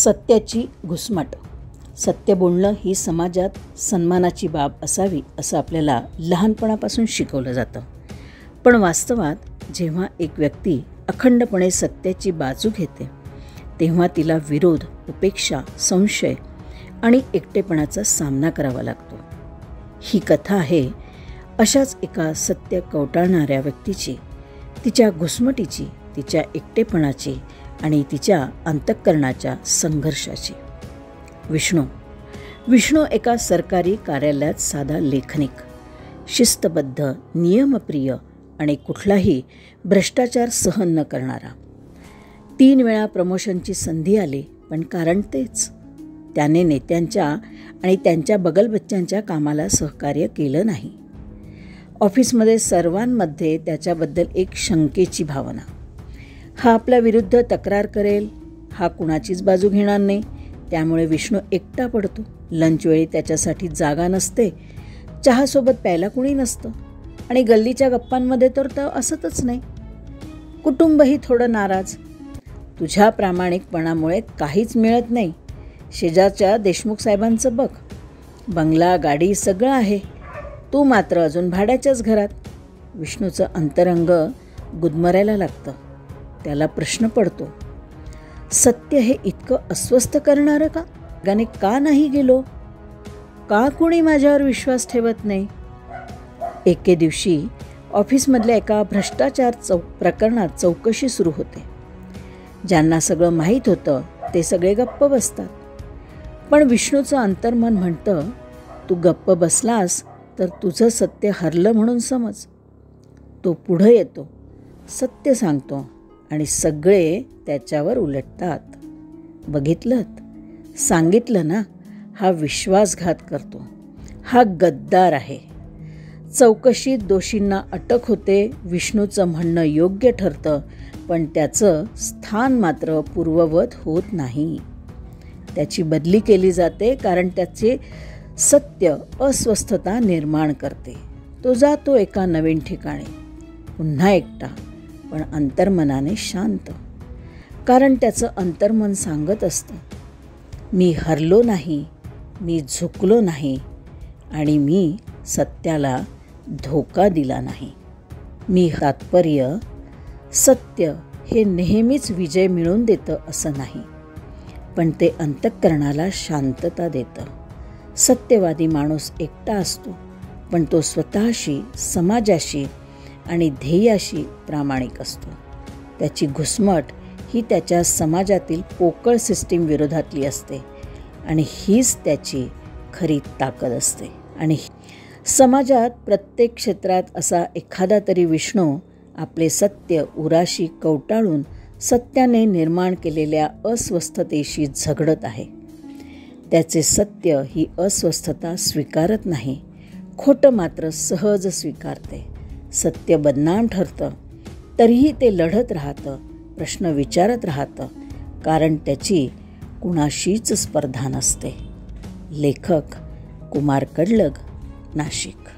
सत्याची घुसमट. सत्य बोलणं ही समाजात सन्मानाची बाब असावी असं आपल्याला लहानपणापासून शिकवलं जातं. पण वास्तवात जेव्हा एक व्यक्ती अखंडपणे सत्याची बाजू घेते तेव्हा तिला विरोध, उपेक्षा, संशय आणि एकटेपणाचा सामना करावा लागतो. ही कथा आहे अशाच एका सत्य कवटाळणाऱ्या व्यक्तीची, तिच्या घुसमटीची, तिच्या एकटेपणाची आणि तिच्या अंतःकरणाच्या संघर्षाची. विष्णू एका सरकारी कार्यालयात साधा लेखनिक, शिस्तबद्ध, नियमप्रिय आणि कुठलाही भ्रष्टाचार सहन न करणारा. 3 वेळा प्रमोशनची संधी आली, पण कारण तेच, त्याने नेत्यांच्या आणि त्यांच्या बगलबच्च्यांच्या कामाला सहकार्य केलं नाही. ऑफिसमध्ये सर्वांमध्ये त्याच्याबद्दल एक शंकेची भावना. हा आपल्या विरुद्ध तक्रार करेल, हा कुणाचीच बाजू घेणार नाही. त्यामुळे विष्णू एकटा पडतो. लंचवेळी त्याच्यासाठी जागा नसते, चहासोबत प्यायला कुणी नसतं आणि गल्लीच्या गप्पांमध्ये तर असतच नाही. कुटुंबही थोडं नाराज. तुझ्या प्रामाणिकपणामुळे काहीच मिळत नाही. शेजारच्या देशमुख साहेबांचं बघ, बंगला, गाडी सगळं आहे, तू मात्र अजून भाड्याच्याच घरात. विष्णूचं अंतरंग गुदमरायला लागतं. त्याला प्रश्न पडतो, सत्य हे इतकं अस्वस्थ करणारं का? गाणे का नाही गेलो? का कोणी माझ्यावर विश्वास ठेवत नाही? एके दिवशी ऑफिसमधल्या एका भ्रष्टाचार प्रकरणात चौकशी सुरू होते. ज्यांना सगळं माहीत होतं ते सगळे गप्प बसतात. पण विष्णूचं अंतर्मन म्हणतं, तू गप्प बसलास तर तुझं सत्य हरलं म्हणून समज. तो पुढं येतो, सत्य सांगतो आणि सगळे त्याच्यावर उलटतात. बघितलंत? सांगितलं ना, हा विश्वासघात करतो, हा गद्दार आहे. चौकशीत दोषींना अटक होते. विष्णूचं म्हणणं योग्य ठरतं, पण त्याचं स्थान मात्र पूर्ववत होत नाही. त्याची बदली केली जाते कारण त्याचे सत्य अस्वस्थता निर्माण करते. तो जातो एका नवीन ठिकाणी, पुन्हा एकटा, पण अंतर्मनाने शांत. कारण त्याचं अंतर्मन सांगत असतं, मी हरलो नाही, मी झुकलो नाही आणि मी सत्याला धोका दिला नाही. मी तात्पर्य, सत्य हे नेहमीच विजय मिळवून देतं असं नाही, पण ते अंतःकरणाला शांतता देतं. सत्यवादी माणूस एकटा असतो, पण तो स्वतःशी, समाजाशी आणि ध्येयाशी प्रामाणिक असतो. त्याची घुसमट ही त्याच्या समाजातील पोकळ सिस्टीम विरोधातली असते आणि हीच त्याची खरी ताकद असते. आणि समाजात प्रत्येक क्षेत्रात असा एखादा तरी विष्णू आपले सत्य उराशी कवटाळून सत्याने निर्माण केलेल्या अस्वस्थतेशी झगडत आहे. त्याचे सत्य ही अस्वस्थता स्वीकारत नाही, खोटं मात्र सहज स्वीकारते. सत्य बदनाम ठरतं तरीही ते लढत राहतं, प्रश्न विचारत राहतं, कारण त्याची कुणाशीच स्पर्धा नसते. लेखक कुमार कडलग, नाशिक.